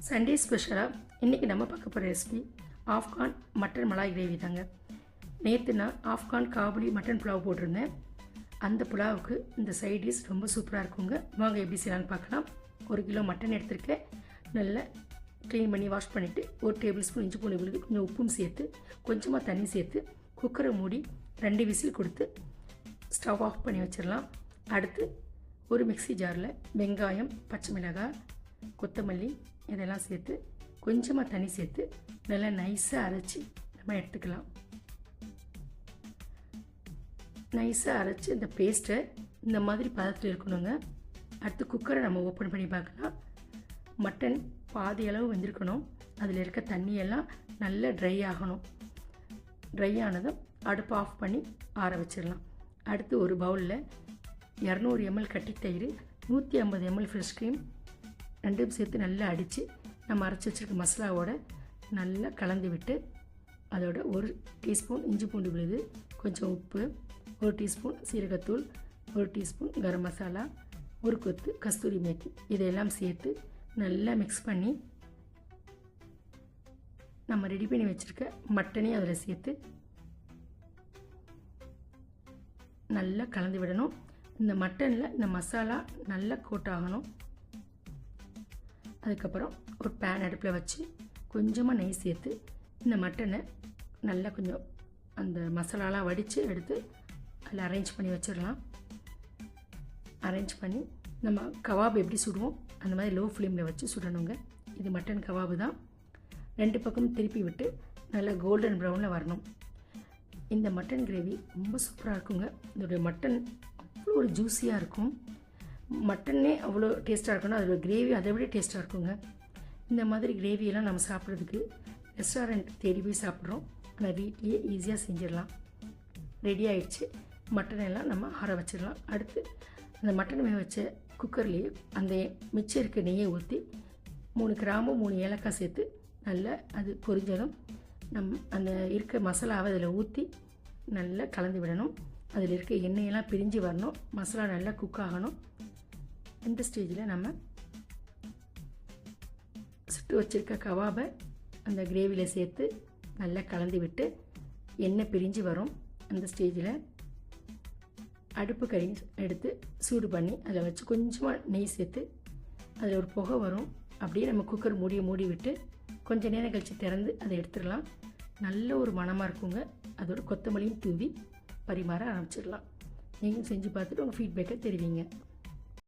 Sunday ஸ்பெஷலாக இன்றைக்கி நம்ம பார்க்க போகிற ரெசிபி ஆஃப்கான் மட்டன் மலாய் கிரேவி தாங்க. நேற்று நான் ஆஃப்கான் காபுலி மட்டன் புலாவ் போட்டிருந்தேன். அந்த புலாவுக்கு இந்த சைட் டிஷ் ரொம்ப சூப்பராக இருக்குங்க. வாங்க எப்படி செய்யலான்னு பார்க்கலாம். 1 கிலோ மட்டன் எடுத்துருக்கேன். நல்லா க்ளீன் பண்ணி வாஷ் பண்ணிவிட்டு 1 டேபிள் ஸ்பூன் இஞ்சி பூண்டு விழுது, கொஞ்சம் உப்பும் சேர்த்து கொஞ்சமாக தண்ணி சேர்த்து குக்கரை மூடி 2 விசில் கொடுத்து ஸ்டவ் ஆஃப் பண்ணி வச்சிடலாம். அடுத்து ஒரு மிக்ஸி ஜாரில் வெங்காயம், பச்சை மிளகாய், கொத்தமல்லி இதெல்லாம் சேர்த்து கொஞ்சமாக தண்ணி சேர்த்து நல்லா நைஸாக அரைச்சி நம்ம எடுத்துக்கலாம். நைஸாக அரைச்சி இந்த பேஸ்ட்டை இந்த மாதிரி பதத்தில் இருக்கணுங்க. அடுத்து குக்கரை நம்ம ஓப்பன் பண்ணி பார்க்கலாம். மட்டன் பாதி அளவு வெந்திருக்கணும். அதில் இருக்க தண்ணியெல்லாம் நல்லா ட்ரை ஆகணும். ட்ரை ஆனதும் அடுப்பு ஆஃப் பண்ணி ஆற வச்சிடலாம். அடுத்து ஒரு பவுலில் 200 ml கட்டி தயிர், 150 ml ஃப்ரெஷ் க்ரீம் ரெண்டும் சேர்த்து நல்லா அடித்து நம்ம அரைச்சி வச்சுருக்க மசாலாவோட நல்லா கலந்து விட்டு அதோட 1 டீஸ்பூன் இஞ்சி பூண்டு விழுது, கொஞ்சம் உப்பு, 1 டீஸ்பூன் சீரகத்தூள், 1 டீஸ்பூன் கரம் மசாலா, 1 கொத்து கஸ்தூரி மேத்தி இதையெல்லாம் சேர்த்து நல்லா மிக்ஸ் பண்ணி நம்ம ரெடி பண்ணி வச்சுருக்க மட்டனையும் அதில் சேர்த்து நல்லா கலந்து விடணும். இந்த மட்டனில் இந்த மசாலா நல்லா கோட் ஆகணும். அதுக்கப்புறம் ஒரு பேன் அடுப்பில் வச்சு கொஞ்சமாக நெய் சேர்த்து இந்த மட்டனை நல்லா கொஞ்சம் அந்த மசாலாலாம் வடித்து எடுத்து அதில் அரேஞ்ச் பண்ணி வச்சிடலாம். அரேஞ்ச் பண்ணி நம்ம கவாப் எப்படி சுடுவோம் அந்த மாதிரி லோ ஃப்ளேமில் வச்சு சுடணுங்க. இது மட்டன் கவாபு தான். 2 பக்கமும் திருப்பி விட்டு நல்லா கோல்டன் ப்ரௌனில் வரணும். இந்த மட்டன் கிரேவி ரொம்ப சூப்பராக இருக்குங்க. இதோடைய மட்டன் அவ்வளோ ஒரு ஜூஸியாக இருக்கும். மட்டனே அவ்வளோ டேஸ்ட்டாக இருக்கணும். அதோட கிரேவி அதை விட டேஸ்ட்டாக இருக்குங்க. இந்த மாதிரி கிரேவியெல்லாம் நம்ம சாப்பிட்றதுக்கு ரெஸ்டாரண்ட் தேடி போய் சாப்பிட்றோம். ஆனால் வீட்லேயே ஈஸியாக செஞ்சிடலாம். ரெடி ஆகிடுச்சு. மட்டன் எல்லாம் நம்ம ஆற வச்சிடலாம். அடுத்து அந்த மட்டன் வேக வச்ச குக்கர்லேயே அந்த மிச்சம் இருக்க நெய்யை ஊற்றி 3 கிராம்பு 3 ஏலக்காய் சேர்த்து நல்லா அது பொரிஞ்சதும் அந்த இருக்க மசாலாவை அதில் ஊற்றி நல்லா கலந்து விடணும். அதில் இருக்க எண்ணெயெல்லாம் பிரிஞ்சு வரணும். மசாலா நல்லா குக் ஆகணும். இந்த ஸ்டேஜில் நம்ம சுட்டு வச்சுருக்க கவாபை அந்த கிரேவியில் சேர்த்து நல்லா கலந்து விட்டு எண்ணெய் பிரிஞ்சு வரும். அந்த ஸ்டேஜில் அடுப்பு கறி எடுத்து சூடு பண்ணி அதில் வச்சு கொஞ்சமாக நெய் சேர்த்து அதில் ஒரு புகை வரும். அப்படியே நம்ம குக்கர் மூடி விட்டு கொஞ்சம் நேரம் கழித்து திறந்து அதை எடுத்துடலாம். நல்ல ஒரு மணமாக இருக்குங்க. அதோட கொத்தமல்லியும் தூவி பரிமாற ஆரம்பிச்சிடலாம். நீங்களும் செஞ்சு பார்த்துட்டு உங்கள் ஃபீட்பேக்கை தெரிவிங்க.